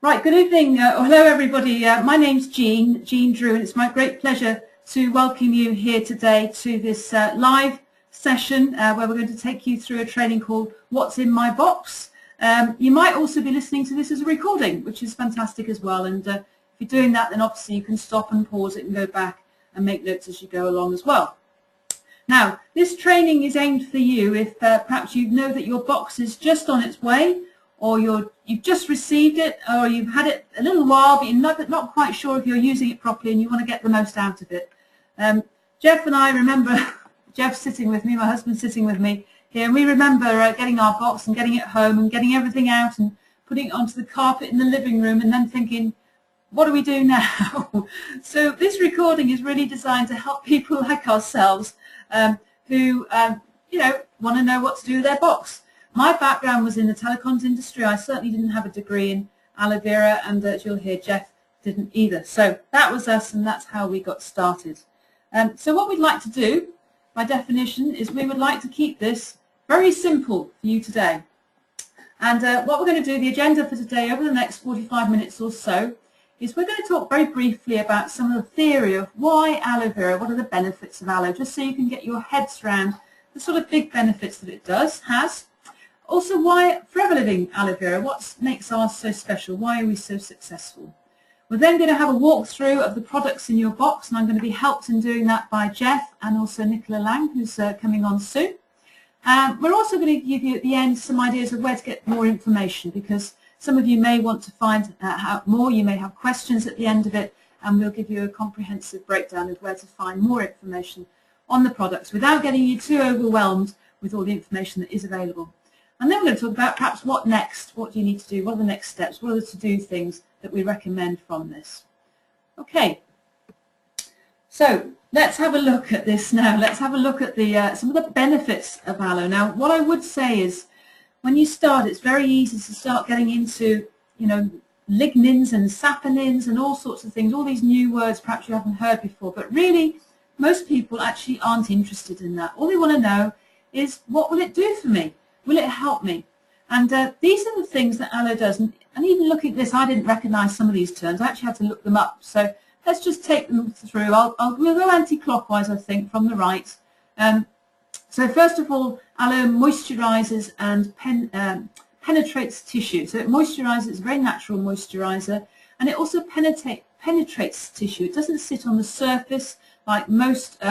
Right, good evening. Hello, everybody. My name's Jean Drew, and it's my great pleasure to welcome you here today to this live session where we're going to take you through a training called What's in My Box. You might also be listening to this as a recording, which is fantastic as well. And if you're doing that, then obviously you can stop and pause it and go back and make notes as you go along as well. Now, this training is aimed for you if perhaps you know that your box is just on its way, or you've just received it, or you've had it a little while, but you're not quite sure if you're using it properly and you want to get the most out of it. Jeff and I remember, Jeff's sitting with me, my husband's sitting with me here, and we remember getting our box and getting it home and getting everything out and putting it onto the carpet in the living room and then thinking, what do we do now? So this recording is really designed to help people like ourselves who want to know what to do with their box. My background was in the telecoms industry. I certainly didn't have a degree in aloe vera, and as you'll hear, Jeff didn't either. So that was us, and that's how we got started. So what we'd like to do, by definition, is we would like to keep this very simple for you today. And what we're going to do, the agenda for today over the next 45 minutes or so, is we're going to talk very briefly about some of the theory of why aloe vera, what are the benefits of aloe, just so you can get your heads around the sort of big benefits that it has. Also, why Forever Living aloe vera, what makes ours so special, why are we so successful? We're then going to have a walkthrough of the products in your box, and I'm going to be helped in doing that by Jeff and also Nicola Lang, who's coming on soon. We're also going to give you at the end some ideas of where to get more information, because some of you may want to find out more, you may have questions at the end of it, and we'll give you a comprehensive breakdown of where to find more information on the products without getting you too overwhelmed with all the information that is available. And then we're going to talk about perhaps what next, what do you need to do, what are the next steps, what are the to-do things that we recommend from this. Okay, so let's have a look at this now. Let's have a look at the some of the benefits of aloe. Now, what I would say is when you start, it's very easy to start getting into, lignins and saponins and all sorts of things, all these new words perhaps you haven't heard before, but really most people actually aren't interested in that. All they want to know is, what will it do for me? Will it help me? And these are the things that aloe does. And even looking at this, I didn't recognize some of these terms. I actually had to look them up. So let's just take them through. We'll go anti-clockwise, I think, from the right. So first of all, aloe moisturizes and penetrates tissue. So it moisturizes, it's a very natural moisturizer, and it also penetrates tissue. It doesn't sit on the surface like most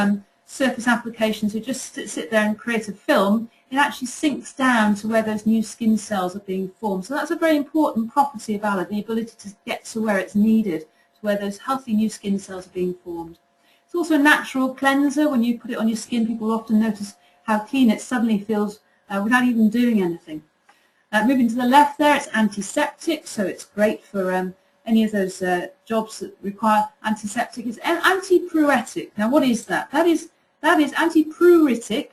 surface applications who just sit there and create a film. It actually sinks down to where those new skin cells are being formed. So that's a very important property of aloe, the ability to get to where it's needed, to where those healthy new skin cells are being formed. It's also a natural cleanser. When you put it on your skin, people often notice how clean it suddenly feels without even doing anything. Moving to the left there, it's antiseptic, so it's great for any of those jobs that require antiseptic. It's antipruritic. Now, what is that? That is antipruritic,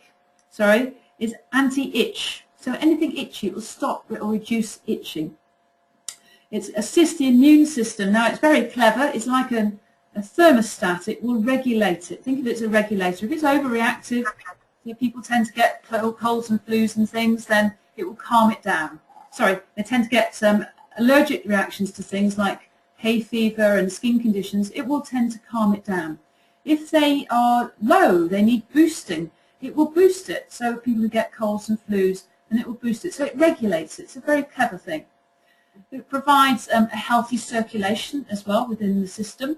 is anti-itch. So anything itchy, it will stop or reduce itching. It assists the immune system. Now, it's very clever. It's like a thermostat. It will regulate it. Think of it as a regulator. If it's overreactive, people tend to get colds and flus and things, then it will calm it down. They tend to get allergic reactions to things like hay fever and skin conditions. It will tend to calm it down. If they are low, they need boosting, it will boost it. So people who get colds and flus, and it will boost it. So it regulates it. It's a very clever thing. It provides a healthy circulation as well within the system.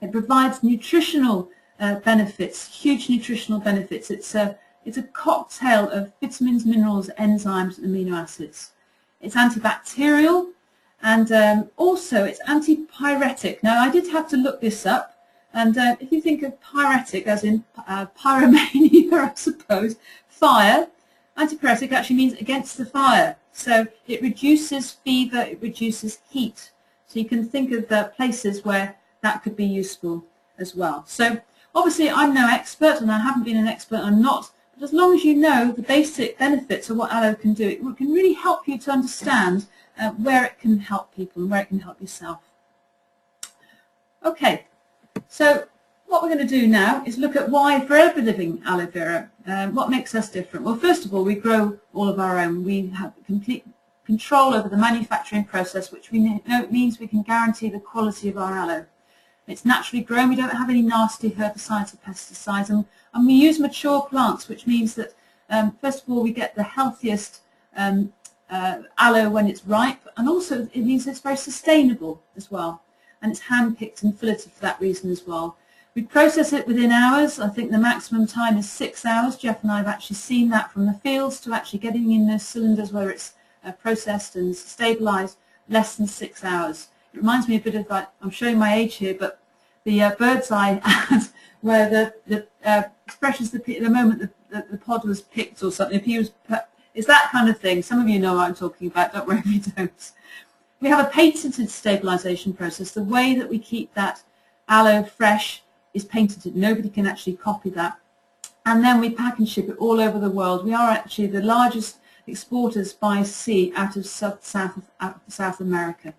It provides nutritional benefits, huge nutritional benefits. It's a cocktail of vitamins, minerals, enzymes, and amino acids. It's antibacterial, and also it's antipyretic. Now, I did have to look this up. And if you think of pyretic as in pyromania, I suppose, fire, antipyretic actually means against the fire. So it reduces fever, it reduces heat. So you can think of places where that could be useful as well. So obviously I'm no expert, and I haven't been an expert, I'm not. But as long as you know the basic benefits of what aloe can do, it can really help you to understand where it can help people and where it can help yourself. Okay. So what we're going to do now is look at why Forever Living aloe vera, what makes us different. Well, first of all, we grow all of our own. We have complete control over the manufacturing process, which we know means we can guarantee the quality of our aloe. It's naturally grown, we don't have any nasty herbicides or pesticides, and we use mature plants, which means that first of all we get the healthiest aloe when it's ripe, and also it means it's very sustainable as well, and it's hand-picked and filleted for that reason as well. We process it within hours. I think the maximum time is 6 hours. Jeff and I have actually seen that from the fields to actually getting in the cylinders where it's processed and stabilized, less than 6 hours. It reminds me a bit of, like, I'm showing my age here, but the bird's eye ad where the expressions, the moment the pod was picked or something, it's that kind of thing. Some of you know what I'm talking about, don't worry if you don't. We have a patented stabilization process. The way that we keep that aloe fresh is patented. Nobody can actually copy that. And then we pack and ship it all over the world. We are actually the largest exporters by sea out of South America.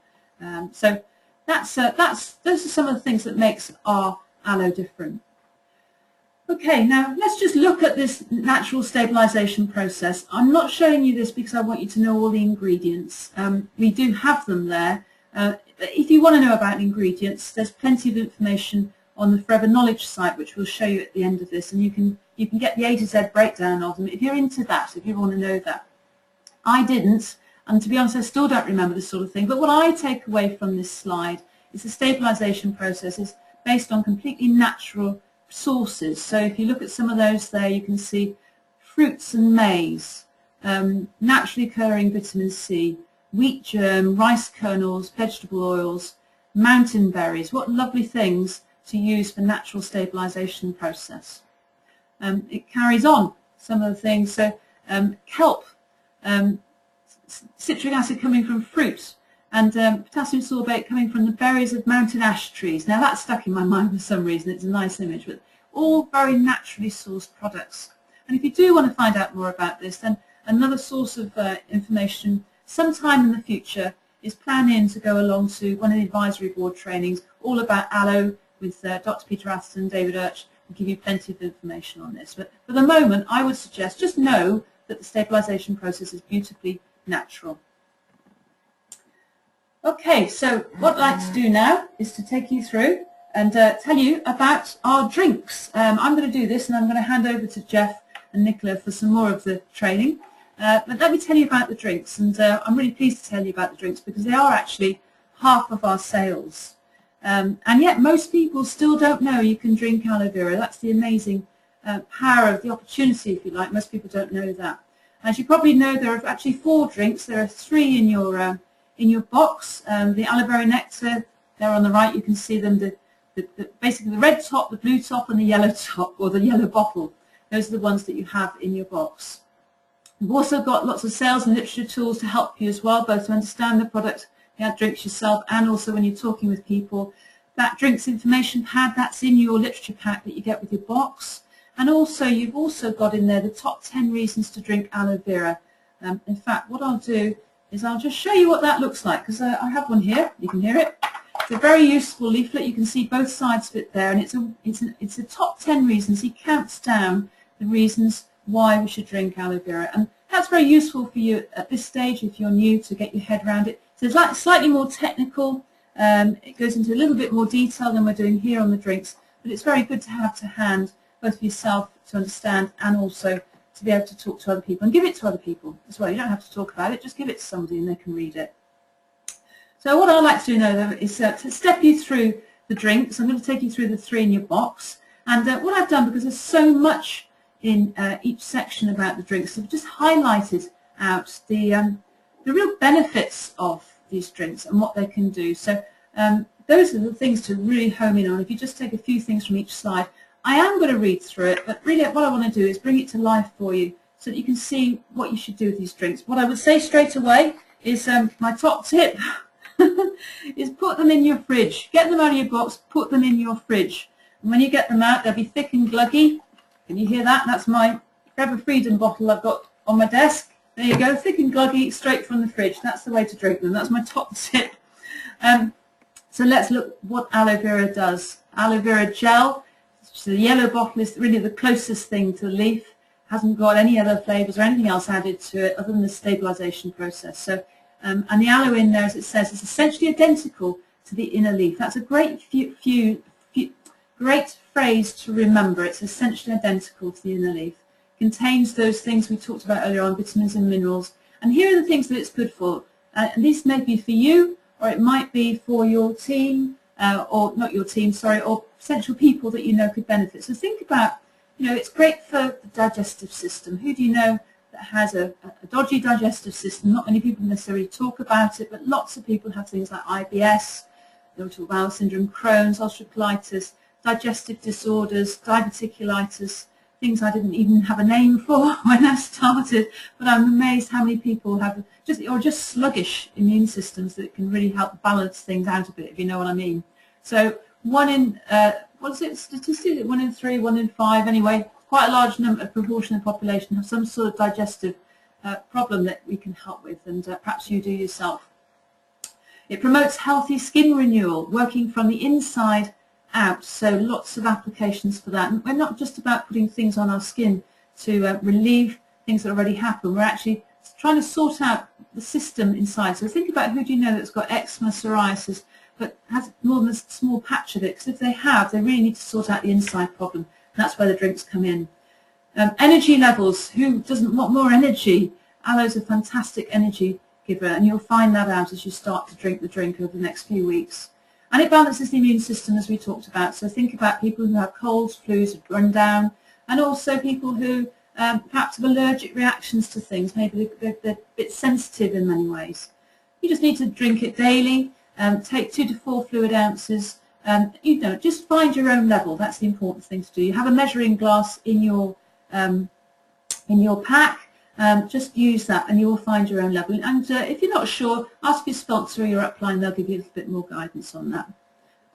So those are some of the things that makes our aloe different. Okay, now let's just look at this natural stabilization process. I'm not showing you this because I want you to know all the ingredients. We do have them there. If you want to know about ingredients, there's plenty of information on the Forever Knowledge site, which we'll show you at the end of this, and you can get the A to Z breakdown of them if you're into that, if you want to know that. I didn't, and to be honest, I still don't remember this sort of thing, but what I take away from this slide is the stabilization process is based on completely natural sources. So if you look at some of those there, you can see fruits and maize, naturally occurring vitamin C, wheat germ, rice kernels, vegetable oils, mountain berries. What lovely things to use for natural stabilization process. It carries on some of the things. So kelp, citric acid coming from fruit, and potassium sorbate coming from the berries of mountain ash trees. Now that's stuck in my mind for some reason. It's a nice image, but all very naturally sourced products. And if you do want to find out more about this, then another source of information sometime in the future is planning to go along to one of the advisory board trainings all about aloe with Dr. Peter Atherton and David Urch. Will give you plenty of information on this. But for the moment, I would suggest just know that the stabilization process is beautifully natural. Okay, so what I'd like to do now is to take you through and tell you about our drinks. I'm going to do this, and I'm going to hand over to Jeff and Nicola for some more of the training. But let me tell you about the drinks, and I'm really pleased to tell you about the drinks because they are actually half of our sales. And yet most people still don't know you can drink aloe vera. That's the amazing power of the opportunity, if you like. Most people don't know that. As you probably know, there are actually 4 drinks. There are 3 in your box. The aloe vera nectar, there on the right, you can see them. Basically the red top, the blue top, and the yellow top, or the yellow bottle. Those are the ones that you have in your box. We've also got lots of sales and literature tools to help you as well, both to understand the product, the drinks yourself, and also when you're talking with people. That drinks information pad, that's in your literature pack that you get with your box. And also, you've also got in there the top 10 reasons to drink aloe vera. In fact, what I'll do is I'll just show you what that looks like, because I have one here. You can hear it. It's a very useful leaflet. You can see both sides of it there, and it's a top 10 reasons. He counts down the reasons why we should drink aloe vera, and that's very useful for you at this stage if you're new to get your head around it. So it's like slightly more technical. It goes into a little bit more detail than we're doing here on the drinks, but it's very good to have to hand, both for yourself to understand and also to be able to talk to other people and give it to other people as well. You don't have to talk about it, just give it to somebody and they can read it. So what I'd like to do now though is to step you through the drinks. I'm going to take you through the 3 in your box, and what I've done, because there's so much in each section about the drinks, I've just highlighted out the real benefits of these drinks and what they can do. So those are the things to really home in on. If you just take a few things from each slide, I am going to read through it, but really what I want to do is bring it to life for you so that you can see what you should do with these drinks. What I would say straight away is my top tip is put them in your fridge. Get them out of your box, put them in your fridge. And when you get them out, they'll be thick and gluggy. Can you hear that? That's my Forever Freedom bottle I've got on my desk. There you go, thick and gluggy, straight from the fridge. That's the way to drink them. That's my top tip. So let's look what aloe vera does. Aloe vera gel, the yellow bottle is really the closest thing to the leaf. Hasn't got any other flavours or anything else added to it other than the stabilisation process. So and the aloe in there, as it says, is essentially identical to the inner leaf. That's a great great phrase to remember. It's essentially identical to the inner leaf. Contains those things we talked about earlier on, vitamins and minerals. And here are the things that it's good for. And this may be for you, or it might be for your team, or not your team, sorry, or potential people that you know could benefit. So think about, it's great for the digestive system. Who do you know that has a dodgy digestive system? Not many people necessarily talk about it, but lots of people have things like IBS, irritable bowel syndrome, Crohn's, ulcerative colitis, digestive disorders, diverticulitis, things I didn't even have a name for when I started, but I'm amazed how many people have just sluggish immune systems that can really help balance things out a bit, if you know what I mean. So one in, what is it, statistically, 1 in 3, 1 in 5, anyway, quite a large proportion of the population have some sort of digestive problem that we can help with, and perhaps you do yourself. It promotes healthy skin renewal, working from the inside out, so lots of applications for that. And we're not just about putting things on our skin to relieve things that already happen. We're actually trying to sort out the system inside. So think about, who do you know that's got eczema, psoriasis, but has more than a small patch of it? Because if they have, they really need to sort out the inside problem. And that's where the drinks come in. Energy levels. Who doesn't want more energy? Aloe's a fantastic energy giver, and you'll find that out as you start to drink the drink over the next few weeks. And it balances the immune system, as we talked about. So think about people who have colds, flus, run down, and also people who perhaps have allergic reactions to things. Maybe they're a bit sensitive in many ways. You just need to drink it daily. Take 2 to 4 fluid ounces. Just find your own level. That's the important thing to do. You have a measuring glass in your pack. Just use that and you will find your own level. And if you're not sure, ask your sponsor or your upline. They'll give you a little bit more guidance on that.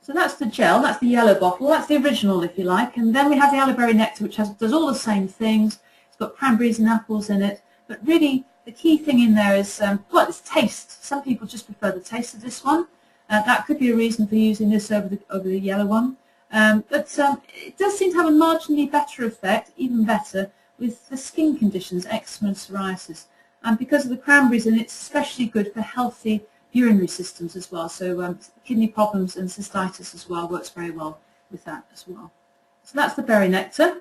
So that's the gel. That's the yellow bottle. That's the original, if you like. And then we have the aloe berry nectar, which does all the same things. It's got cranberries and apples in it. But really, the key thing in there is, it's taste. Some people just prefer the taste of this one. That could be a reason for using this over the yellow one. But it does seem to have a marginally better effect, even better, with the skin conditions, eczema and psoriasis. And because of the cranberries in it, it's especially good for healthy urinary systems as well. So kidney problems and cystitis as well works very well with that as well. So that's the berry nectar.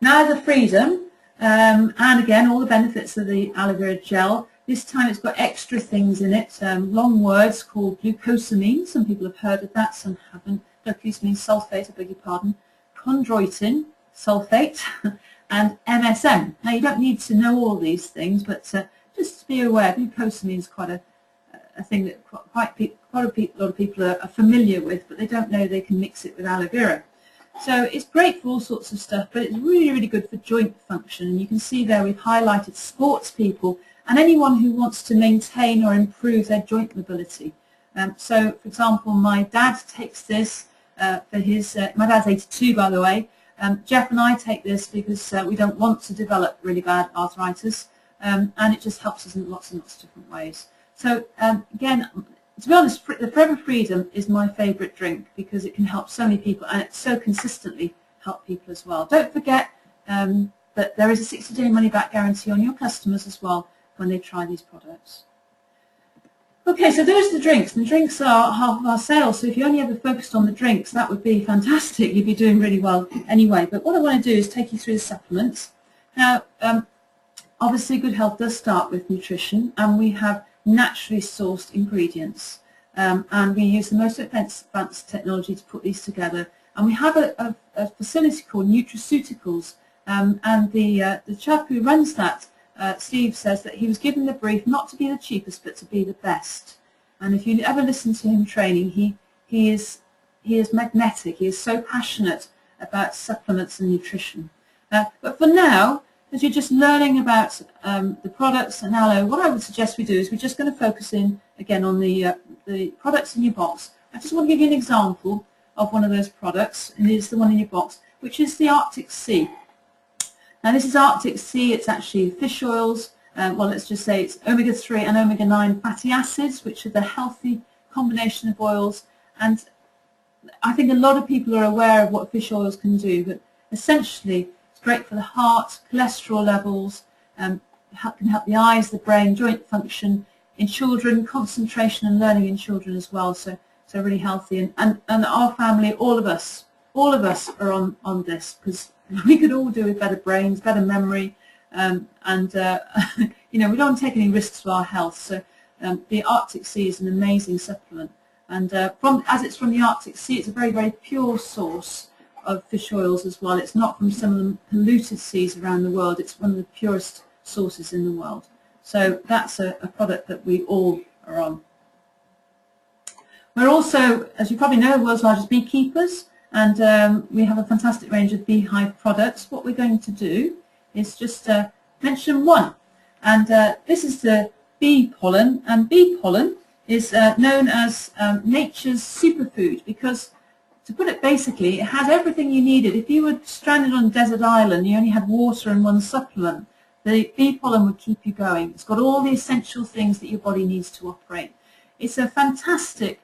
Now the freedom, and again all the benefits of the aloe vera gel. This time it's got extra things in it, long words called glucosamine. Some people have heard of that, some haven't. Glucosamine sulfate, I beg your pardon. Chondroitin sulfate. And MSM. Now you don't need to know all these things, but just to be aware, glucosamine is quite a thing that quite a lot of people are familiar with, but they don't know they can mix it with aloe vera. So it's great for all sorts of stuff, but it's really, really good for joint function. And you can see there we've highlighted sports people and anyone who wants to maintain or improve their joint mobility. So, for example, my dad takes this for his, my dad's 82 by the way. Jeff and I take this because we don't want to develop really bad arthritis, and it just helps us in lots and lots of different ways. So again, to be honest, the Forever Freedom is my favourite drink because it can help so many people and it so consistently help people as well. Don't forget that there is a 60-day money-back guarantee on your customers as well when they try these products. Okay, so those are the drinks. And the drinks are half of our sales, so if you only ever focused on the drinks, that would be fantastic. You'd be doing really well anyway. But what I want to do is take you through the supplements. Now, obviously good health does start with nutrition, and we have naturally sourced ingredients. And we use the most advanced technology to put these together. And we have a facility called Nutraceuticals, and the chap who runs that, Steve, says that he was given the brief not to be the cheapest but to be the best. And if you ever listen to him training, he is magnetic. He is so passionate about supplements and nutrition. But for now, as you're just learning about the products and aloe, what I would suggest we do is we're just going to focus in again on the products in your box. I just want to give you an example of one of those products, and it's the one in your box, which is the Arctic Sea. Now this is Arctic Sea. It's actually fish oils. Well, let's just say it's omega-3 and omega-9 fatty acids, which are the healthy combination of oils. And I think a lot of people are aware of what fish oils can do, but essentially it's great for the heart, cholesterol levels, can help the eyes, the brain, joint function. in children, concentration and learning in children as well. So really healthy. And our family, all of us are on this because we could all do with better brains, better memory, and you know, we don't take any risks to our health. So the Arctic Sea is an amazing supplement, and as it's from the Arctic Sea, it's a very, very pure source of fish oils as well. It's not from some of the polluted seas around the world. It's one of the purest sources in the world. So that's a product that we all are on. We're also, as you probably know, the world's largest beekeepers, and we have a fantastic range of beehive products. What we're going to do is just mention one, and this is the bee pollen, and bee pollen is known as nature's superfood because, to put it basically, it has everything you needed. If you were stranded on a desert island, you only had water and one supplement, the bee pollen would keep you going. It's got all the essential things that your body needs to operate. It's a fantastic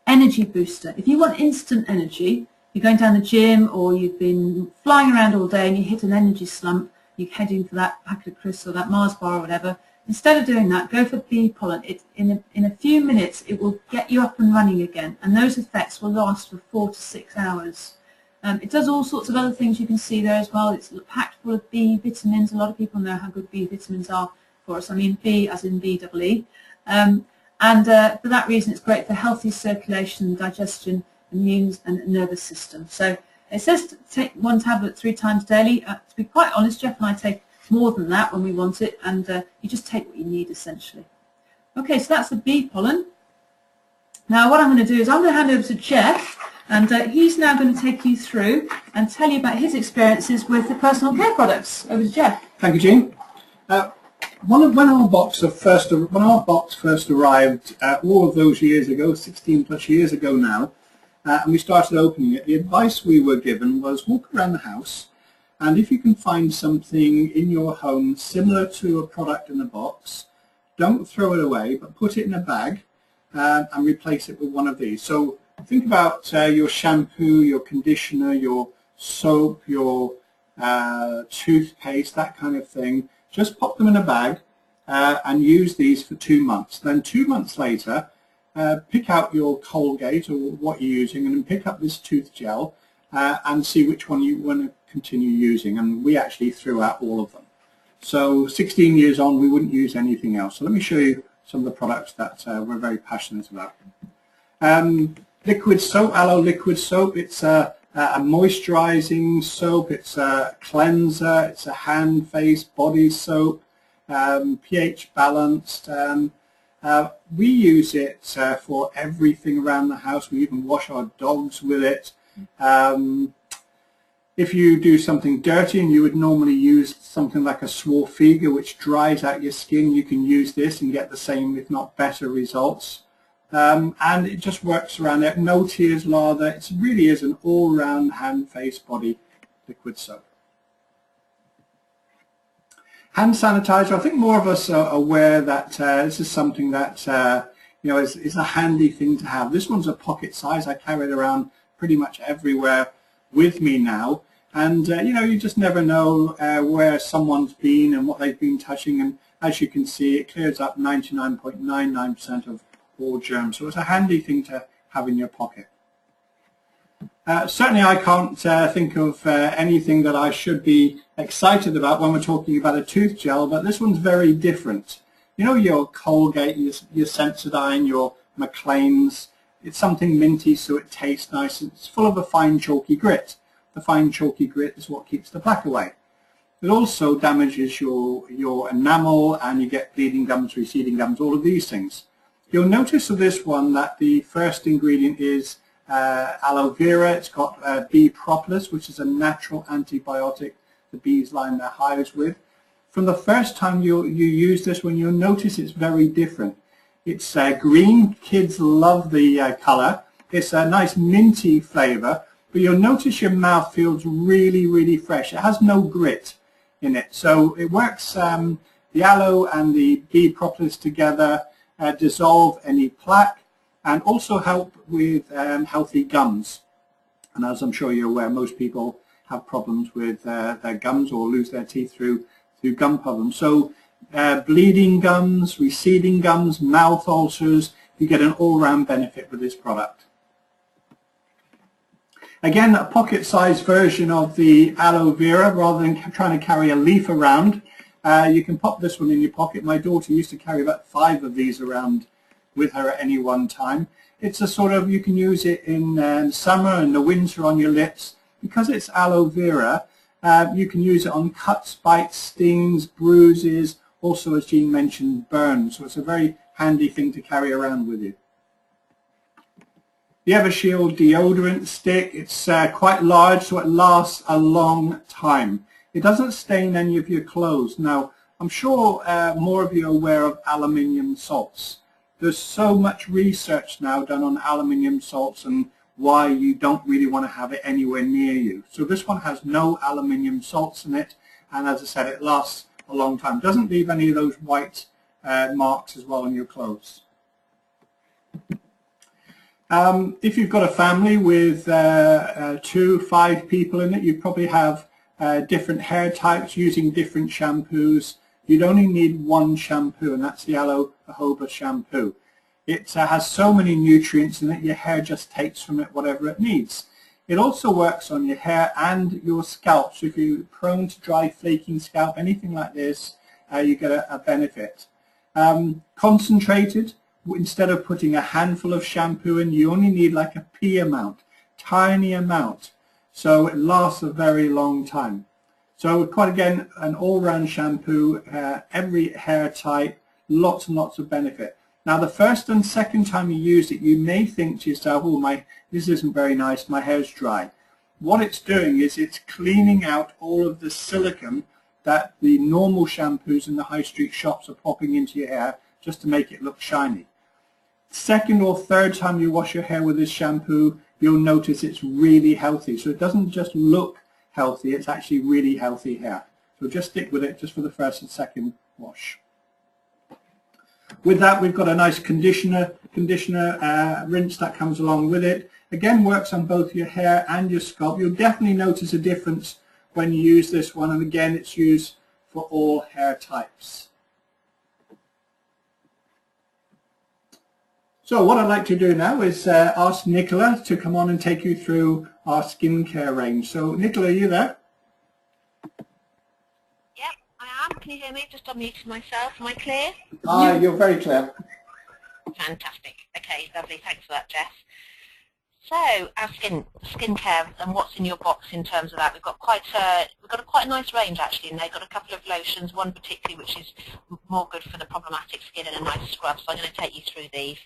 energy booster. If you want instant energy, you're going down the gym or you've been flying around all day and you hit an energy slump, you're heading for that packet of crisps or that Mars bar or whatever. Instead of doing that, go for bee pollen. In a few minutes, it will get you up and running again, and those effects will last for 4 to 6 hours. It does all sorts of other things you can see there as well. It's packed full of B vitamins. A lot of people know how good B vitamins are for us. I mean B as in B-double-E. And for that reason, it's great for healthy circulation, digestion, immune and nervous system. So it says to take 1 tablet 3 times daily. To be quite honest, Jeff and I take more than that when we want it, and you just take what you need essentially. Okay, so that's the bee pollen. Now what I'm going to do is I'm going to hand over to Jeff, and he's now going to take you through and tell you about his experiences with the personal care products. Over to Jeff. Thank you, Jean. When our box first arrived all of those years ago, 16 plus years ago now, and we started opening it, the advice we were given was walk around the house, and if you can find something in your home similar to a product in a box, don't throw it away, but put it in a bag and replace it with one of these. So think about your shampoo, your conditioner, your soap, your toothpaste, that kind of thing. Just pop them in a bag and use these for 2 months. Then 2 months later, pick out your Colgate or what you're using, and then pick up this tooth gel and see which one you want to continue using. And we actually threw out all of them. So 16 years on, we wouldn't use anything else. So let me show you some of the products that we're very passionate about. Liquid soap, aloe liquid soap. It's a moisturizing soap, it's a cleanser, it's a hand, face, body soap, pH balanced. We use it for everything around the house. We even wash our dogs with it. If you do something dirty and you would normally use something like a Swarfiga, which dries out your skin, you can use this and get the same, if not better, results. And it just works around it. No tears, lather. It really is an all-round hand, face, body liquid soap. Hand sanitizer. I think more of us are aware that this is something that you know is a handy thing to have. This one's a pocket size. I carry it around pretty much everywhere with me now. And you know, you just never know where someone's been and what they've been touching. And as you can see, it clears up 99.99% of all germs, so it's a handy thing to have in your pocket. Certainly I can't think of anything that I should be excited about when we're talking about a tooth gel, but this one's very different. You know, your Colgate, your Sensodyne, your Maclean's, it's something minty so it tastes nice. It's full of a fine chalky grit. The fine chalky grit is what keeps the plaque away. It also damages your enamel, and you get bleeding gums, receding gums, all of these things. You'll notice of this one that the first ingredient is aloe vera. It's got bee propolis, which is a natural antibiotic the bees line their hives with. From the first time you use this one, you'll notice it's very different. It's green. Kids love the color. It's a nice minty flavor, but you'll notice your mouth feels really, really fresh. It has no grit in it. So it works, the aloe and the bee propolis together dissolve any plaque and also help with healthy gums. And as I'm sure you're aware, most people have problems with their gums or lose their teeth through gum problems. So bleeding gums, receding gums, mouth ulcers. You get an all-round benefit with this product. Again, a pocket-sized version of the aloe vera. Rather than trying to carry a leaf around, you can pop this one in your pocket. My daughter used to carry about 5 of these around with her at any one time. It's a sort of, you can use it in summer and the winter on your lips. Because it's aloe vera, you can use it on cuts, bites, stings, bruises, also, as Jean mentioned, burns. So it's a very handy thing to carry around with you. The Evershield deodorant stick, it's quite large, so it lasts a long time. It doesn't stain any of your clothes. Now, I'm sure more of you are aware of aluminium salts. There's so much research now done on aluminium salts and why you don't really want to have it anywhere near you. So this one has no aluminium salts in it, and as I said, it lasts a long time. Doesn't leave any of those white marks as well on your clothes. If you've got a family with 2, 5 people in it, you probably have different hair types using different shampoos. You'd only need one shampoo, and that's the aloe jojoba shampoo. It has so many nutrients in it, your hair just takes from it whatever it needs. It also works on your hair and your scalp. So if you're prone to dry, flaking scalp, anything like this, you get a benefit. Concentrated, instead of putting a handful of shampoo in, you only need like a pea amount, tiny amount. So it lasts a very long time. So quite again, an all-round shampoo, every hair type, lots and lots of benefit. Now the first and second time you use it, you may think to yourself, oh, this isn't very nice, my hair's dry. What it's doing is it's cleaning out all of the silicone that the normal shampoos in the high street shops are popping into your hair just to make it look shiny. Second or third time you wash your hair with this shampoo, you'll notice it's really healthy. So it doesn't just look healthy, it's actually really healthy hair. So just stick with it just for the first and second wash. With that, we've got a nice conditioner rinse that comes along with it. Again, works on both your hair and your scalp. You'll definitely notice a difference when you use this one, and again, it's used for all hair types. So what I'd like to do now is ask Nicola to come on and take you through our skincare range. So Nicola, are you there? Yep, I am. Can you hear me? Just unmuted myself. Am I clear? You're very clear. Fantastic. Okay, lovely. Thanks for that, Jess. So, our skincare and what's in your box in terms of that. We've got quite a nice range actually, and they've got a couple of lotions, one particularly which is more good for the problematic skin and a nice scrub. So I'm going to take you through these.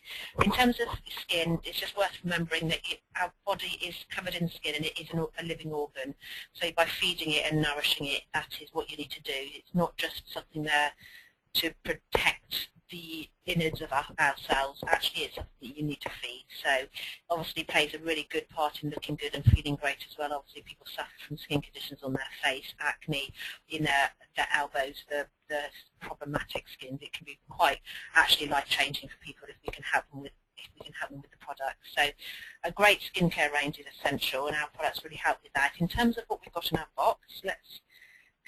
In terms of skin, it's just worth remembering that our body is covered in skin and it is a living organ. So by feeding it and nourishing it, that is what you need to do. It's not just something there to protect the innards of our cells. Actually, it's something that you need to feed. So obviously plays a really good part in looking good and feeling great as well. Obviously people suffer from skin conditions on their face, acne, in their elbows, the problematic skins. It can be quite actually life-changing for people if we can help them with the product. So a great skincare range is essential, and our products really help with that. In terms of what we've got in our box, let's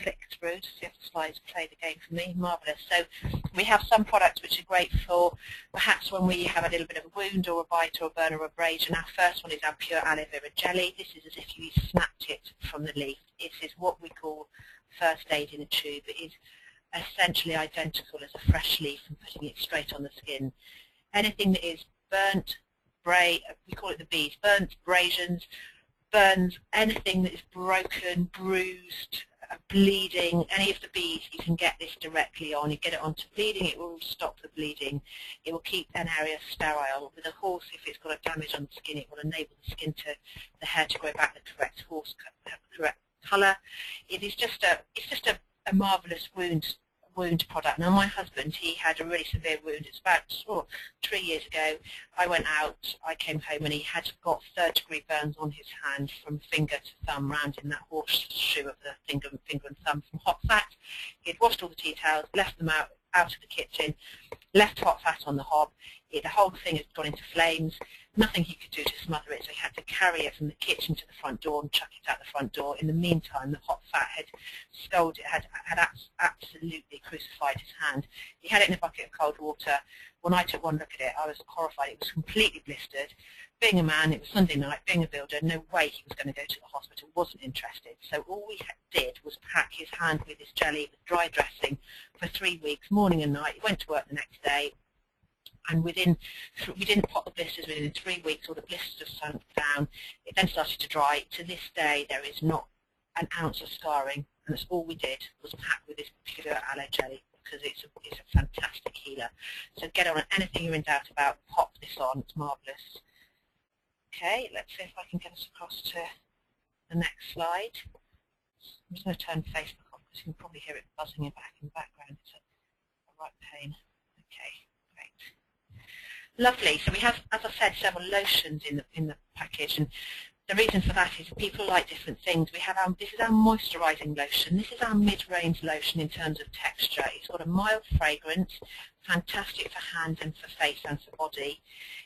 click through to see if the slides play the game for me. Marvellous. So we have some products which are great for perhaps when we have a little bit of a wound or a bite or a burn or abrasion. Our first one is our pure aloe vera jelly. This is as if you snapped it from the leaf. It is what we call first aid in a tube. It is essentially identical as a fresh leaf and putting it straight on the skin. Anything that is burnt, we call it the bees, burnt, abrasions, burns, anything that is broken, bruised, bleeding, any of the beads, you can get this directly on. You get it onto bleeding, it will stop the bleeding. It will keep an area sterile. With a horse, if it's got a damage on the skin, it will enable the hair to grow back the correct colour. It's just a marvellous wound product. Now my husband, he had a really severe wound. It's about 3 years ago. I went out, I came home, and he had got 3rd-degree burns on his hand from finger to thumb, round in that horseshoe of the finger and thumb from hot fat. He had washed all the tea towels, left them out of the kitchen, left hot fat on the hob. The whole thing had gone into flames. Nothing he could do to smother it, so he had to carry it from the kitchen to the front door and chuck it out the front door. In the meantime, the hot fat had scalded, had absolutely crucified his hand. He had it in a bucket of cold water. When I took one look at it, I was horrified. It was completely blistered. Being a man, it was Sunday night, being a builder, no way he was going to go to the hospital, wasn't interested. So all we did was pack his hand with this jelly, with dry dressing, for 3 weeks, morning and night. He went to work the next day. And we didn't pop the blisters. Within 3 weeks, all the blisters have sunk down. It then started to dry. To this day, there is not an ounce of scarring, and that's all we did was pack with this pure aloe jelly, because it's a fantastic healer. So get on anything you're in doubt about, pop this on. It's marvellous. Okay, let's see if I can get us across to the next slide. I'm just going to turn Facebook off because you can probably hear it buzzing in the background. It's a right pain. Okay, great. Lovely. So we have, as I said, several lotions in the package, and the reason for that is people like different things. We have this is our moisturising lotion. This is our mid-range lotion in terms of texture. It's got a mild fragrance, fantastic for hands and for face and for body.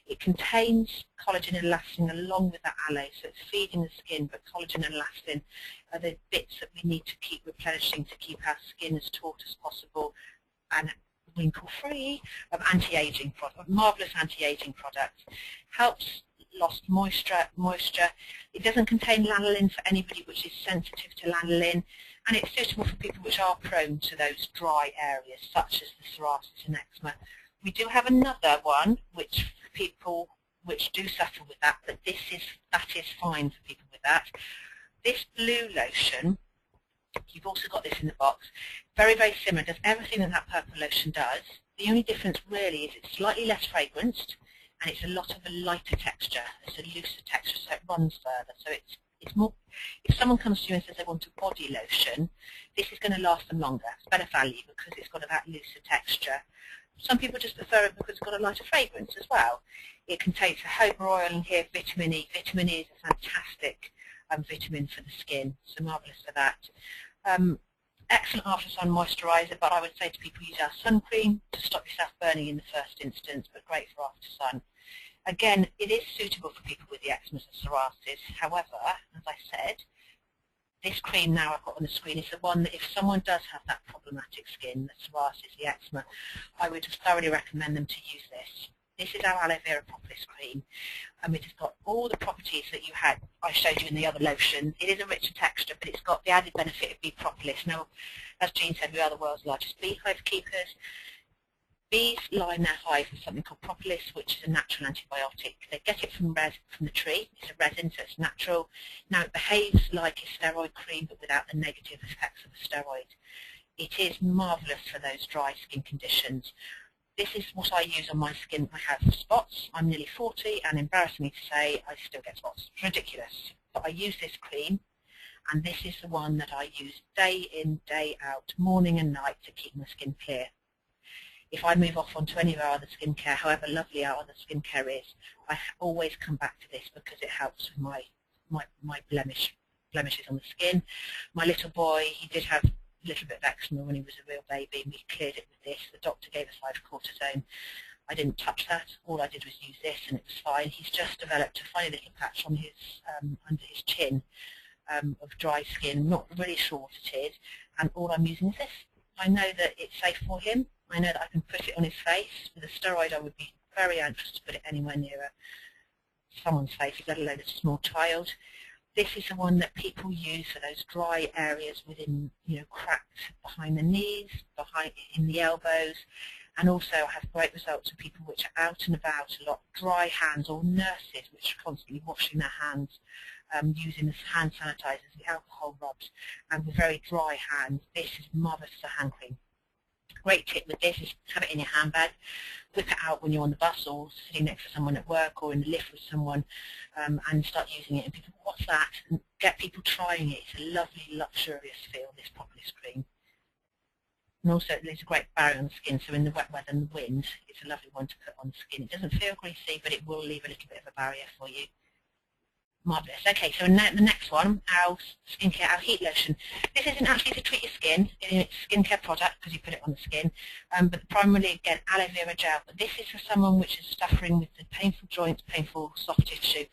It contains collagen and elastin along with that aloe, so it's feeding the skin, but collagen and elastin are the bits that we need to keep replenishing to keep our skin as taut as possible and wrinkle-free. Anti-aging product, marvellous anti-aging product. Helps lost moisture. It doesn't contain lanolin for anybody which is sensitive to lanolin, and it's suitable for people which are prone to those dry areas such as the psoriasis and eczema. We do have another one which for people which do suffer with that, but that is fine for people with that. This blue lotion, you've also got this in the box, very, very similar, does everything that purple lotion does. The only difference really is it's slightly less fragranced, and it's a lot of a lighter texture. It's a looser texture, so it runs further. So it's more, if someone comes to you and says they want a body lotion, this is going to last them longer. It's better value because it's got that looser texture. Some people just prefer it because it's got a lighter fragrance as well. It contains jojoba oil in here, vitamin E. Vitamin E is a fantastic vitamin for the skin, so marvellous for that. Excellent after sun moisturiser, but I would say to people use our sun cream to stop yourself burning in the first instance, but great for after sun. Again, it is suitable for people with the eczema and psoriasis. However, as I said, this cream now I've got on the screen is the one that if someone does have that problematic skin, the psoriasis, the eczema, I would thoroughly recommend them to use this. This is our aloe vera propolis cream. It has got all the properties that I showed you in the other lotion. It is a richer texture, but it's got the added benefit of bee propolis. Now, as Jean said, we are the world's largest beehive keepers. Bees line their hive with something called propolis, which is a natural antibiotic. They get it from the tree. It's a resin, so it's natural. Now, it behaves like a steroid cream, but without the negative effects of a steroid. It is marvellous for those dry skin conditions. This is what I use on my skin. I have spots. I'm nearly 40, and embarrassing me to say, I still get spots. It's ridiculous. But I use this cream, and this is the one that I use day in, day out, morning and night to keep my skin clear. If I move off onto any of our other skincare, however lovely our other skincare is, I always come back to this because it helps with my blemishes on the skin. My little boy, he did have a little bit of eczema when he was a real baby, and we cleared it with this. The doctor gave us 5 cortisone. I didn't touch that. All I did was use this, and it was fine. He's just developed a funny little patch on his under his chin of dry skin. Not really sure what it is, and all I'm using is this. I know that it's safe for him. I know that I can put it on his face. With a steroid, I would be very anxious to put it anywhere near someone's face, let alone a small child. This is the one that people use for those dry areas within, cracks behind the knees, in the elbows, and also I have great results with people which are out and about a lot, dry hands, or nurses which are constantly washing their hands, using the hand sanitizers, the alcohol rubs, and with very dry hands. This is marvellous for hand cream. Great tip with this is have it in your handbag, whip it out when you're on the bus or sitting next to someone at work or in the lift with someone, and start using it. And people, what's that? And get people trying it. It's a lovely, luxurious feel, this propolis cream. And also it leaves a great barrier on the skin, so in the wet weather and the wind, it's a lovely one to put on the skin. It doesn't feel greasy, but it will leave a little bit of a barrier for you. Marvellous. Okay, so now the next one, our skincare, our heat lotion. This isn't actually to treat your skin, it's a skincare product because you put it on the skin, but primarily, again, aloe vera gel. But this is for someone which is suffering with the painful joints, painful soft tissue.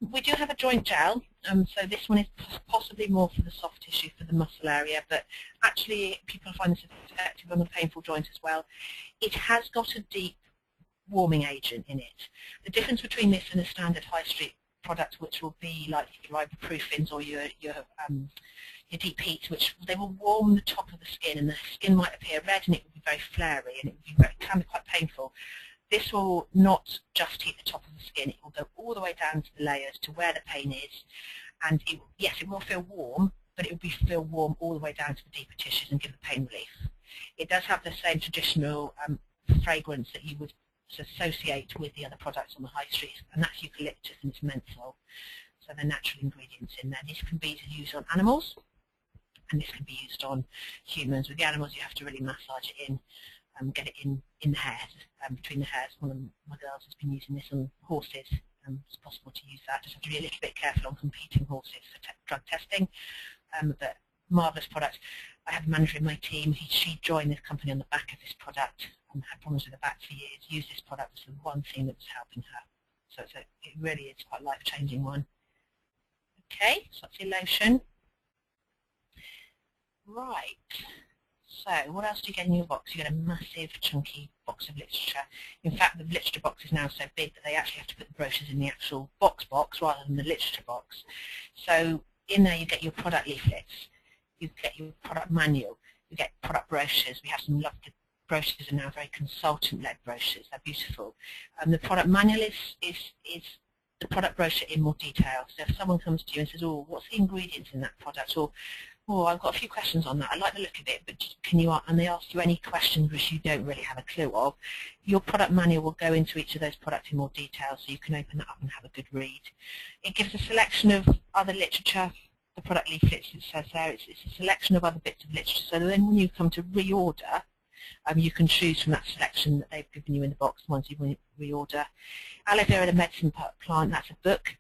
We do have a joint gel, so this one is possibly more for the soft tissue, for the muscle area, but actually people find this effective on the painful joint as well. It has got a deep warming agent in it. The difference between this and a standard high street product, which will be like your ibuprofens or your deep heat, which they will warm the top of the skin, and the skin might appear red, and it will be very flary, and it can be quite painful. This will not just heat the top of the skin; it will go all the way down to the layers, to where the pain is, and yes, it will feel warm, but it will feel warm all the way down to the deeper tissues and give the pain relief. It does have the same traditional fragrance that you would associate with the other products on the high street, and that's eucalyptus and it's menthol. So they're natural ingredients in there. This can be used on animals, and this can be used on humans. With the animals, you have to really massage it in, get it in the hairs, between the hairs. One of my girls has been using this on horses. It's possible to use that. Just have to be a little bit careful on competing horses for drug testing. But marvellous product. I have a manager in my team. She joined this company on the back of this product. Had problems with her back for years, used this product as the one thing that was helping her. So it really is quite a life-changing one. Okay, so that's your lotion. Right, so what else do you get in your box? You get a massive, chunky box of literature. In fact, the literature box is now so big that they actually have to put the brochures in the actual box rather than the literature box. So in there you get your product leaflets, you get your product manual, you get product brochures. We have some lovely brochures are now very consultant-led brochures. They're beautiful. The product manual is the product brochure in more detail. So if someone comes to you and says, "Oh, what's the ingredients in that product?" or "Oh, I've got a few questions on that. I like the look of it, but can you?" and they ask you any questions which you don't really have a clue of, your product manual will go into each of those products in more detail, so you can open that up and have a good read. It gives a selection of other literature. The product leaflets, it says there, it's a selection of other bits of literature. So then when you come to reorder, you can choose from that selection that they've given you in the box once you reorder. Aloe Vera the Medicine Plant, that's a book.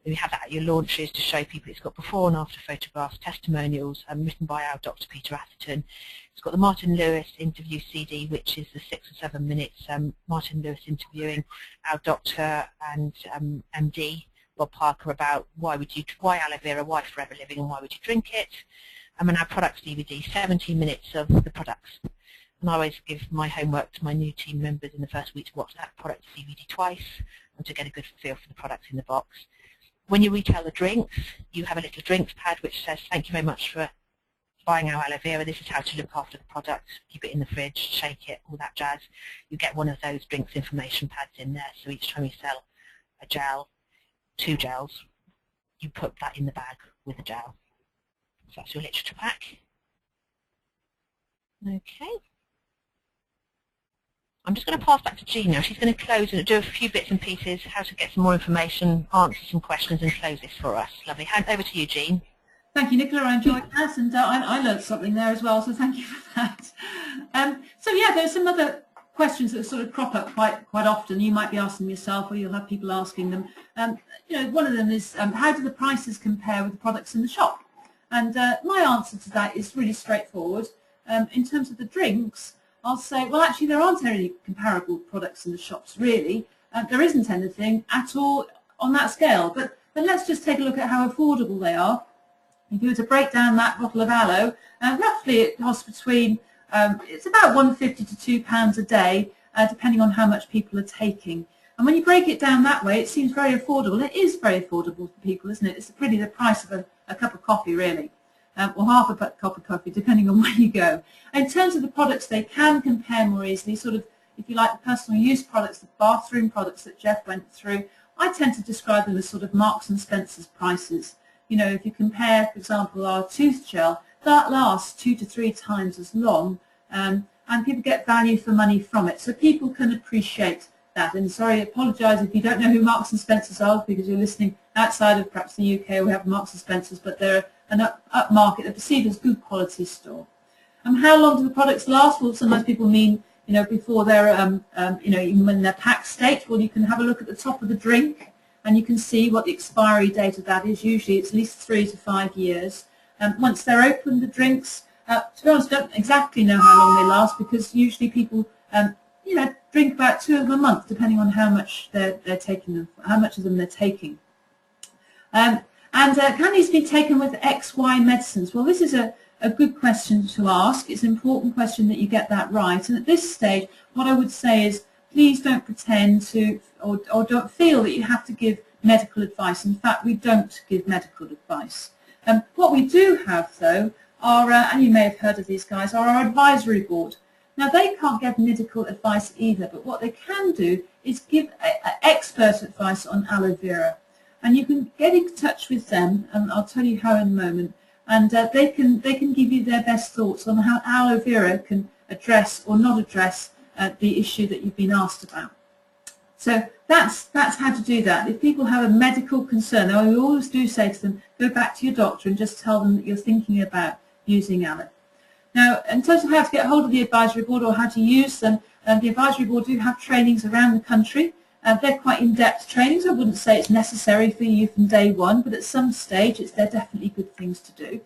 We have that at your launches to show people. It's got before and after photographs, testimonials, written by our Dr. Peter Atherton. It's got the Martin Lewis interview CD, which is the 6 or 7 minutes Martin Lewis interviewing our doctor and MD, Rob Parker, about why aloe vera, why Forever Living, and why would you drink it. And our products DVD, 17 minutes of the products. And I always give my homework to my new team members in the first week to watch that product DVD twice and to get a good feel for the products in the box. When you retail the drinks, you have a little drinks pad which says, "Thank you very much for buying our aloe vera. This is how to look after the product. Keep it in the fridge, shake it, all that jazz." You get one of those drinks information pads in there. So each time you sell a gel, 2 gels, you put that in the bag with a gel. So that's your literature pack. Okay. I'm just going to pass back to Jean now. She's going to close and do a few bits and pieces, how to get some more information, answer some questions and close this for us. Lovely. Hand over to you, Jean. Thank you, Nicola. I enjoyed that, and I learned something there as well, so thank you for that. So yeah, there's some other questions that sort of crop up quite often. You might be asking yourself, or you'll have people asking them. One of them is, how do the prices compare with the products in the shop? And my answer to that is really straightforward. In terms of the drinks, I'll say, well, actually, there aren't any comparable products in the shops, really. There isn't anything at all on that scale. But let's just take a look at how affordable they are. If you were to break down that bottle of aloe, roughly it costs between, it's about £1.50 to £2 a day, depending on how much people are taking. And when you break it down that way, it seems very affordable. It is very affordable for people, isn't it? It's pretty the price of a cup of coffee, really. Or half a cup of coffee, depending on where you go. In terms of the products, they can compare more easily, sort of, if you like, the personal use products, the bathroom products that Jeff went through. I tend to describe them as sort of Marks and Spencer's prices. You know, if you compare, for example, our tooth gel, that lasts 2 to 3 times as long, and people get value for money from it. So people can appreciate that. And sorry, I apologise if you don't know who Marks and Spencer's are, because you're listening outside of perhaps the UK. We have Marks and Spencer's, but they're an upmarket, they're perceived as good quality store. How long do the products last? Well, sometimes people mean, before they're, even when they're packed state. Well, you can have a look at the top of the drink. and you can see what the expiry date of that is. Usually it's at least 3 to 5 years. Once they're open, the drinks, to be honest, I don't exactly know how long they last, because usually people drink about 2 of them a month, depending on how much they're taking, how much of them they're taking. Can these be taken with XY medicines? Well, this is a good question to ask. It's an important question that you get that right. And at this stage, what I would say is, please don't pretend to, or don't feel that you have to give medical advice. In fact, we don't give medical advice. What we do have, though, are, and you may have heard of these guys, are our advisory board. Now, they can't give medical advice either, but what they can do is give expert advice on aloe vera. And you can get in touch with them, and I'll tell you how in a moment, and they can give you their best thoughts on how aloe vera can address or not address the issue that you've been asked about. So that's how to do that. If people have a medical concern, I always do say to them, go back to your doctor and just tell them that you're thinking about using aloe. Now, in terms of how to get hold of the advisory board or how to use them, the advisory board do have trainings around the country. They're quite in-depth trainings. I wouldn't say it's necessary for you from day one, but at some stage they're definitely good things to do.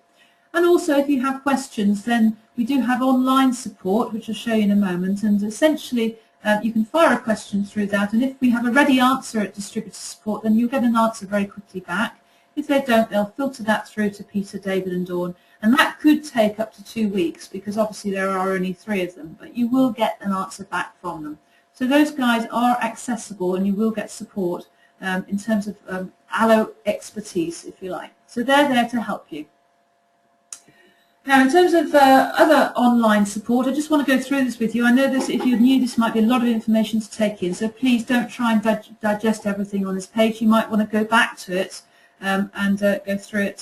And also, if you have questions, then we do have online support, which I'll show you in a moment, and essentially you can fire a question through that, and if we have a ready answer at distributor support, then you'll get an answer very quickly back. If they don't, they'll filter that through to Peter, David and Dawn, and that could take up to 2 weeks, because obviously there are only 3 of them, but you will get an answer back from them. So those guys are accessible, and you will get support in terms of aloe expertise, if you like. So they're there to help you. Now, in terms of other online support, I just want to go through this with you. I know this, if you're new, this might be a lot of information to take in, so please don't try and digest everything on this page. You might want to go back to it and go through it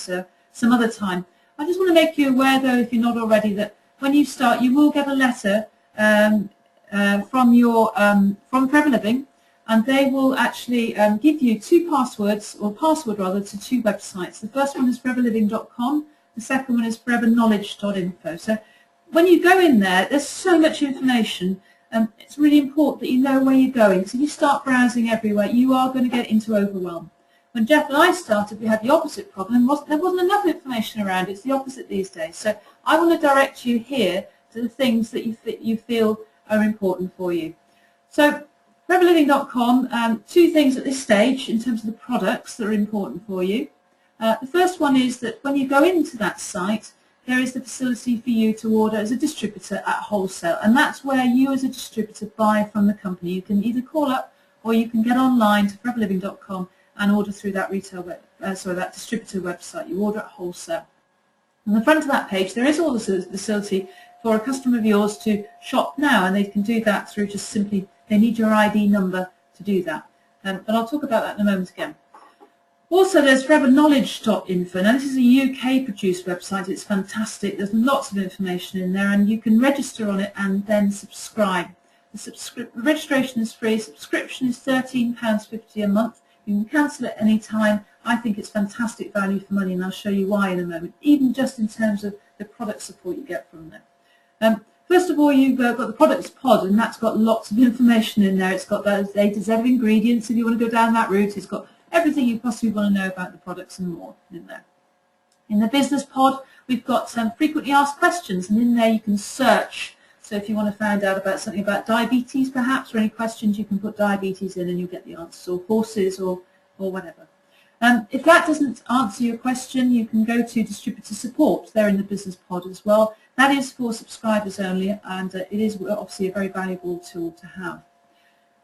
some other time. I just want to make you aware, though, if you're not already, that when you start, you will get a letter from Forever Living, and they will actually give you 2 passwords, or password rather, to 2 websites. The first one is foreverliving.com. The second one is foreverknowledge.info. So when you go in there, there's so much information. It's really important that you know where you're going. So if you start browsing everywhere, you are going to get into overwhelm. When Jeff and I started, we had the opposite problem. There wasn't enough information around. It's the opposite these days. So I want to direct you here to the things that you feel are important for you. So foreverliving.com, 2 things at this stage in terms of the products that are important for you. The first one is that when you go into that site, there is the facility for you to order as a distributor at wholesale, and that's where you as a distributor buy from the company. You can either call up or you can get online to foreverliving.com and order through that that distributor website. You order at wholesale. On the front of that page, there is all the facility for a customer of yours to shop now, and they can do that through just simply, they need your ID number to do that. But I'll talk about that in a moment again. Also, there's foreverknowledge.info. Now, this is a UK-produced website. It's fantastic. There's lots of information in there, and you can register on it and then subscribe. The registration is free. Subscription is £13.50 a month. You can cancel at any time. I think it's fantastic value for money, and I'll show you why in a moment, even just in terms of the product support you get from them. First of all, you've got the products pod, and that's got lots of information in there. It's got those A to Z of ingredients if you want to go down that route. It's got everything you possibly want to know about the products and more in there. In the business pod, we've got some frequently asked questions, and in there you can search. So if you want to find out about something about diabetes perhaps, or any questions, you can put diabetes in and you'll get the answers, or horses or whatever. If that doesn't answer your question, you can go to distributor support. They're in the business pod as well. That is for subscribers only, and it is obviously a very valuable tool to have.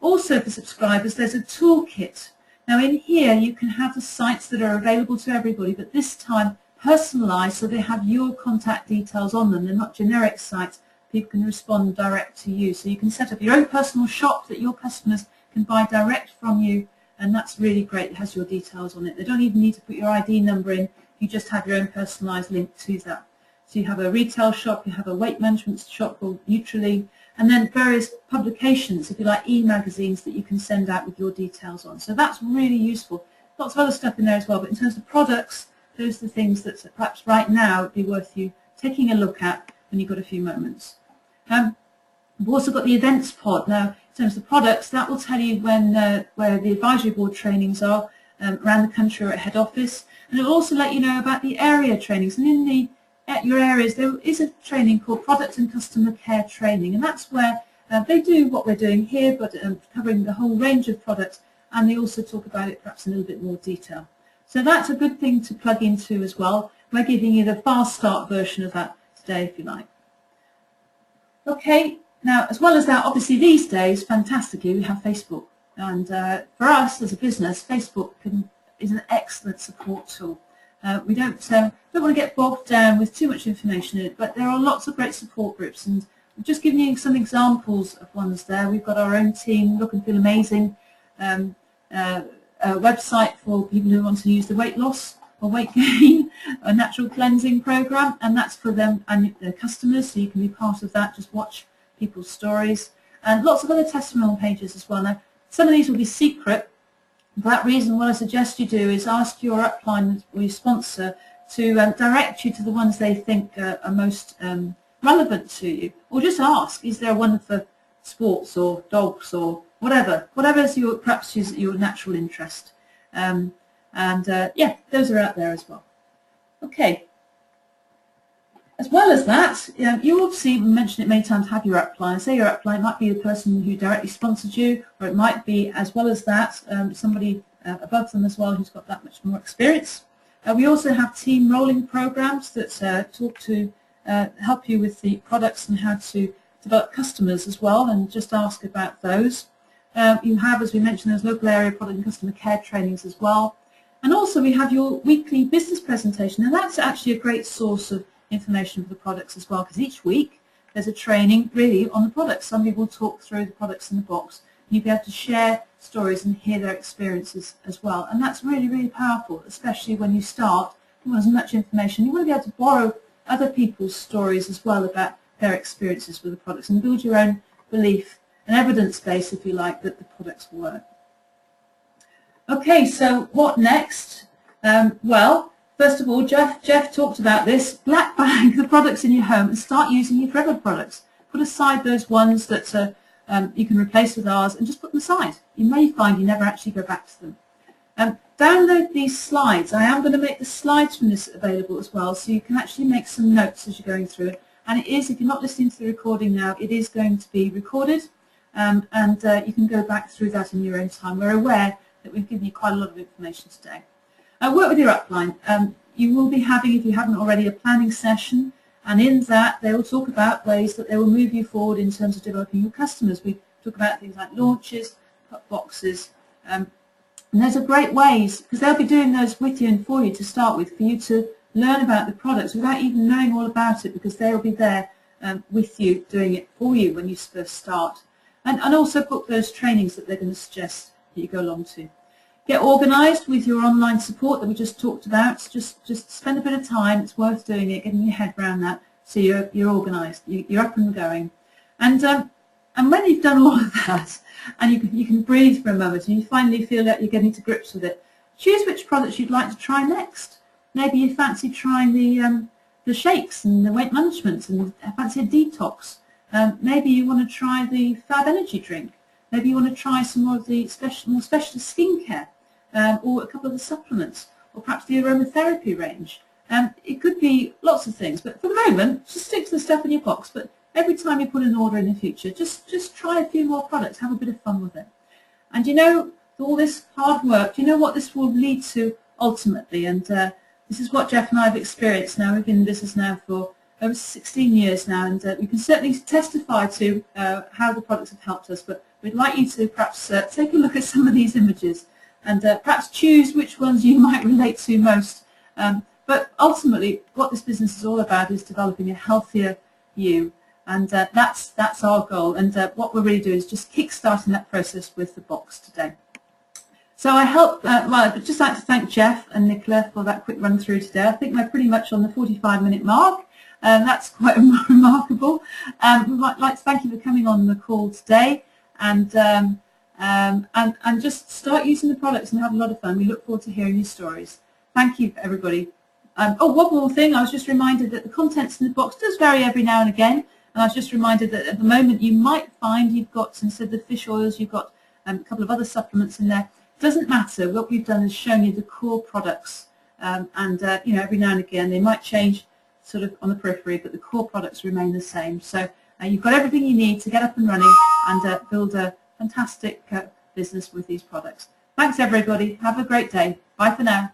Also for subscribers, there's a toolkit. Now in here you can have the sites that are available to everybody, but this time personalised, so they have your contact details on them. They're not generic sites. People can respond direct to you. So you can set up your own personal shop that your customers can buy direct from you, and that's really great. It has your details on it. They don't even need to put your ID number in. You just have your own personalised link to that. So you have a retail shop, you have a weight management shop called Nutrily, and then various publications, if you like, e-magazines that you can send out with your details on. So that's really useful. Lots of other stuff in there as well, but in terms of products, those are the things that perhaps right now would be worth you taking a look at when you've got a few moments. We've also got the events pod. Now, in terms of the products, that will tell you when where the advisory board trainings are, around the country or at head office. And it will also let you know about the area trainings. And in your areas, there is a training called Product and Customer Care Training, and that's where they do what we're doing here, but covering the whole range of products, and they also talk about it perhaps in a little bit more detail. So that's a good thing to plug into as well. We're giving you the fast start version of that today, if you like. Okay, now as well as that, obviously these days, fantastically, we have Facebook. And for us as a business, Facebook is an excellent support tool. We don't want to get bogged down with too much information in it, but there are lots of great support groups, and I've just given you some examples of ones there. We've got our own team, Look and Feel Amazing, a website for people who want to use the weight loss or weight gain, a natural cleansing program, and that's for them and their customers, so you can be part of that, just watch people's stories, and lots of other testimonial pages as well. Now, some of these will be secret. For that reason, what I suggest you do is ask your upline or your sponsor to direct you to the ones they think are most relevant to you, or just ask, is there one for sports or dogs or whatever is perhaps your natural interest. Yeah, those are out there as well. Okay. As well as that, you obviously mentioned it many times, have your upline. Say your upline might be the person who directly sponsored you, or it might be, as well as that, somebody above them as well who's got that much more experience. We also have team rolling programs that talk to help you with the products and how to develop customers as well, and just ask about those. You have, as we mentioned, those local area product and customer care trainings as well. And also we have your weekly business presentation, and that's actually a great source of information for the products as well, because each week there's a training really on the products. Somebody will talk through the products in the box, and you'll be able to share stories and hear their experiences as well. And that's really, really powerful, especially when you start. You want as much information. You want to be able to borrow other people's stories as well about their experiences with the products and build your own belief and evidence base, if you like, that the products work. Okay, so what next? Well, first of all, Jeff talked about this. Black bag the products in your home and start using your forever products. Put aside those ones that you can replace with ours, and just put them aside. You may find you never actually go back to them. Download these slides. I am going to make the slides from this available as well, so you can actually make some notes as you're going through it. And it is, if you're not listening to the recording now, it is going to be recorded, and you can go back through that in your own time. We're aware that we've given you quite a lot of information today. Work with your upline. You will be having, if you haven't already, a planning session, and in that they will talk about ways that they will move you forward in terms of developing your customers. We talk about things like launches, cut boxes, and those are great ways, because they'll be doing those with you and for you to start with, for you to learn about the products without even knowing all about it, because they'll be there with you, doing it for you when you first start. And also book those trainings that they're going to suggest that you go along to. Get organised with your online support that we just talked about. Just spend a bit of time. It's worth doing it, getting your head around that, so you're organised, you're up and going. And when you've done all of that, and you can breathe for a moment, and you finally feel that you're getting to grips with it, choose which products you'd like to try next. Maybe you fancy trying the shakes and the weight management, and fancy a detox. Maybe you want to try the Fab Energy drink. Maybe you want to try some more of the more specialist skincare, or a couple of the supplements, or perhaps the aromatherapy range. It could be lots of things, but for the moment, just stick to the stuff in your box. But every time you put an order in the future, just try a few more products, have a bit of fun with it. And you know, all this hard work, do you know what this will lead to ultimately? And this is what Jeff and I have experienced now. We've been in business now for over 16 years now, and we can certainly testify to how the products have helped us, but we'd like you to perhaps take a look at some of these images and perhaps choose which ones you might relate to most. But ultimately, what this business is all about is developing a healthier you, and that's our goal. And what we're really doing is just kick-starting that process with the box today. So I hope, well, I'd just like to thank Jeff and Nicola for that quick run through today. I think we're pretty much on the 45-minute mark. That's quite remarkable. We might like to thank you for coming on the call today, and just start using the products and have a lot of fun. We look forward to hearing your stories. Thank you, everybody. Oh, one more thing. I was just reminded that the contents in the box does vary every now and again, and I was just reminded that at the moment you might find you've got, instead of the fish oils, you've got a couple of other supplements in there. Doesn't matter. What we've done is shown you the core products, and you know, every now and again they might change sort of on the periphery, but the core products remain the same. So you've got everything you need to get up and running and build a fantastic business with these products. Thanks everybody. Have a great day. Bye for now.